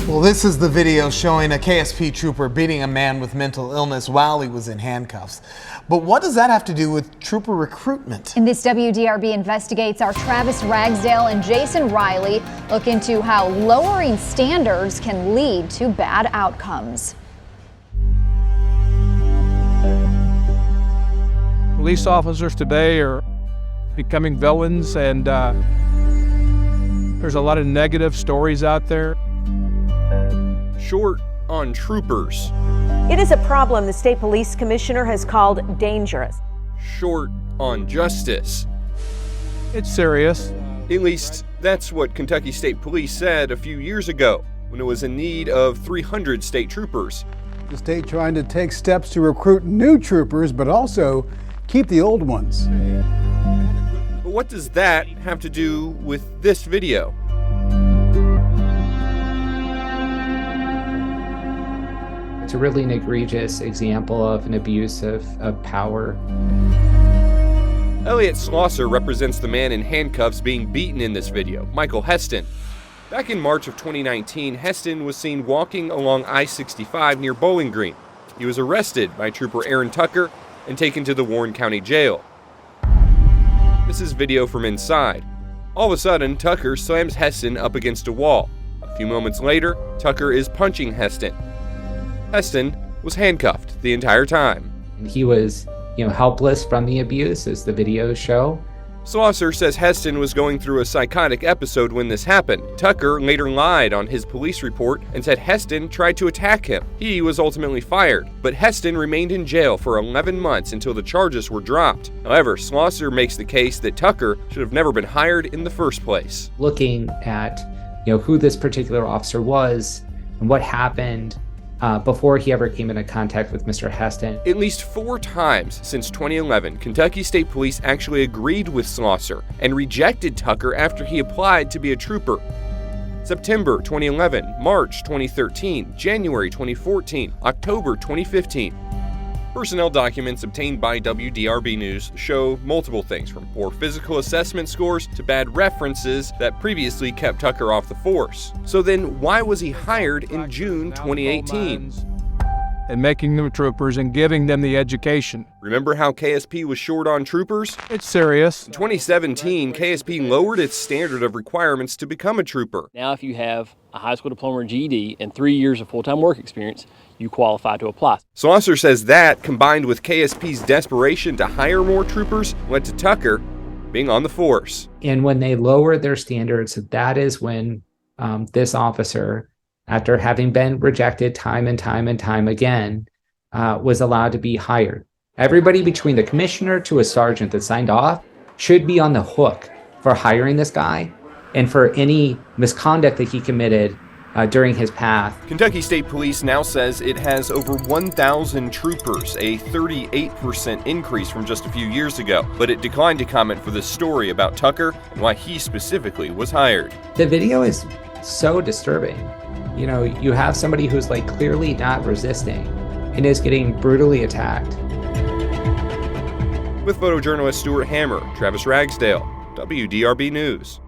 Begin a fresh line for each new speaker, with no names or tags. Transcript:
Well, this is the video showing a KSP trooper beating a man with mental illness while he was in handcuffs. But what does that have to do with trooper recruitment?
And this WDRB Investigates, our Travis Ragsdale and Jason Riley look into how lowering standards can lead to bad outcomes.
Police officers today are becoming villains, and there's a lot of negative stories out there.
Short on troopers.
It is a problem the state police commissioner has called dangerous.
Short on justice.
It's serious.
At least that's what Kentucky State Police said a few years ago when it was in need of 300 state troopers.
The state trying to take steps to recruit new troopers, but also keep the old ones.
But what does that have to do with this video?
It's really an egregious example of an abuse of power.
Elliot Schlosser represents the man in handcuffs being beaten in this video, Michael Heston. Back in March of 2019, Heston was seen walking along I-65 near Bowling Green. He was arrested by Trooper Aaron Tucker and taken to the Warren County Jail. This is video from inside. All of a sudden, Tucker slams Heston up against a wall. A few moments later, Tucker is punching Heston. Heston was handcuffed the entire time.
He was, helpless from the abuse, as the videos show.
Schlosser says Heston was going through a psychotic episode when this happened. Tucker later lied on his police report and said Heston tried to attack him. He was ultimately fired, but Heston remained in jail for 11 months until the charges were dropped. However, Schlosser makes the case that Tucker should have never been hired in the first place.
Looking at, who this particular officer was and what happened before he ever came into contact with Mr. Heston.
At least 4 times since 2011, Kentucky State Police actually agreed with Schlosser and rejected Tucker after he applied to be a trooper. September 2011, March 2013, January 2014, October 2015. Personnel documents obtained by WDRB News show multiple things, from poor physical assessment scores to bad references that previously kept Tucker off the force. So then why was he hired in June 2018?
And making them troopers and giving them the education.
Remember how KSP was short on troopers?
It's serious.
In 2017, KSP lowered its standard of requirements to become a trooper.
Now if you have a high school diploma or GED and 3 years of full-time work experience, you qualify to apply.
Schlosser says that, combined with KSP's desperation to hire more troopers, led to Tucker being on the force.
And when they lowered their standards, that is when this officer, after having been rejected time and time again, was allowed to be hired. Everybody between the commissioner to a sergeant that signed off should be on the hook for hiring this guy and for any misconduct that he committed during his path.
Kentucky State Police now says it has over 1,000 troopers, a 38% increase from just a few years ago. But it declined to comment for this story about Tucker and why he specifically was hired.
The video is so disturbing. You have somebody who's clearly not resisting and is getting brutally attacked.
With photojournalist Stuart Hammer, Travis Ragsdale, WDRB News.